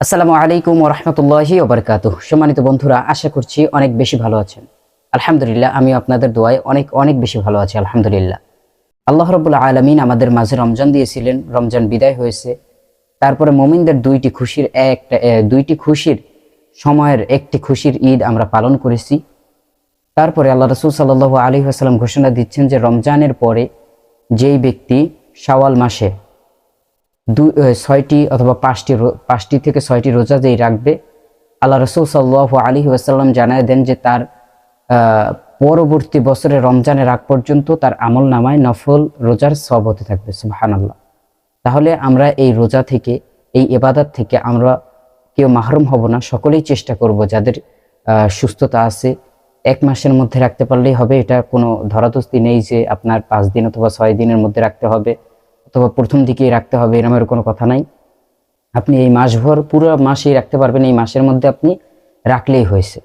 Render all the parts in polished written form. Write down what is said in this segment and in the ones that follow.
আসসালামু আলাইকুম ওয়া রাহমাতুল্লাহি ওয়া বারাকাতুহু। সম্মানিত বন্ধুরা, আশা করছি অনেক বেশি ভালো আছেন। আলহামদুলিল্লাহ, আমি আপনাদের দোয়ায় অনেক অনেক বেশি ভালো আছি আলহামদুলিল্লাহ। আল্লাহ রাব্বুল আলামিন আমাদের মাঝে রমজান দিয়েছিলেন, রমজান বিদায় হয়েছে। তারপরে মুমিনদের দুইটি খুশির সময়ের একটি খুশির ঈদ আমরা পালন করেছি। তারপরে আল্লাহ রাসূল সাল্লাল্লাহু আলাইহি ওয়াসাল্লাম ঘোষণা দিচ্ছেন যে রমজানের পরে যেই ব্যক্তি শাওয়াল মাসে 6টি অথবা 5টি থেকে 6টি রোজা যেই রাখবে, আল্লাহ রাসূল সাল্লাল্লাহু আলাইহি ওয়াসাল্লাম জানায় দেন যে তার পরবর্তী বছরে রমজানের আগ পর্যন্ত তার আমল নামায় নফল রোজার সওয়াব হতে থাকবে। সুবহানাল্লাহ। তাহলে আমরা এই রোজা থেকে, এই ইবাদত থেকে আমরা কেউ মাহরুম হব না। সকলেই চেষ্টা করব, যাদের সুস্থতা আছে 1 মাসের মধ্যে রাখতে পারলেই হবে। এটা কোনো ধরাধস্তি নেই যে আপনার 5 দিন অথবা 6 দিনের মধ্যে রাখতে হবে অথবা প্রথম দিকেই রাখতে হবে, এরকমের কোনো কথা নাই। আপনি এই মাসভর পুরো মাসেই রাখতে পারবেন, এই মাসের মধ্যে আপনি রাখলেই হয়েছে।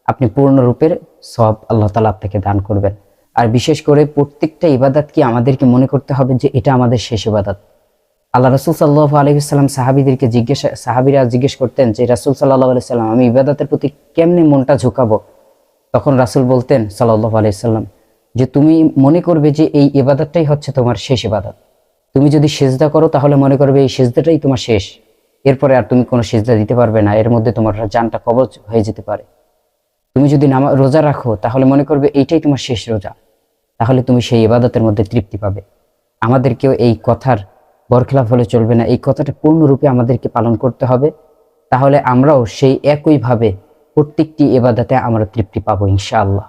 আপনি পূর্ণরূপের সওয়াব আল্লাহ তাআলা আপনাকে দান করবেন। আর বিশেষ করে প্রত্যেকটা ইবাদতকে আমাদেরকে মনে করতে হবে যে এটা আমাদের শেষ ইবাদত। আল্লাহ রাসূল সাল্লাল্লাহু আলাইহি ওয়াসাল্লাম সাহাবীরা জিজ্ঞেস করতেন যে রাসূল সাল্লাল্লাহু আলাইহি ওয়াসাল্লাম, আমি ইবাদতের প্রতি কেমনে মনটা ঝুঁকাবো? তখন রাসূল বলতেন সাল্লাল্লাহু আলাইহি ওয়াসাল্লাম যে তুমি মনে করবে যে এই ইবাদতটাই হচ্ছে তোমার শেষ ইবাদত। তুমি যদি সিজদা করো তাহলে মনে করবে এই সিজদাটাই তোমার শেষ, এরপরে আর তুমি কোনো সিজদা দিতে পারবে না, এর মধ্যে তোমার জানটা কবজ হয়ে যেতে পারে। তুমি যদি রোজা রাখো তাহলে মনে করবে এইটাই তোমার শেষ রোজা, তাহলে তুমি সেই ইবাদতের মধ্যে তৃপ্তি পাবে। আমাদেরকেও এই কথার বরখেলাপ হলে চলবে না, এই কথাটা পূর্ণরূপে আমাদেরকে পালন করতে হবে। তাহলে আমরাও সেই একইভাবে প্রত্যেকটি ইবাদতে আমরা তৃপ্তি পাবো ইনশাআল্লাহ।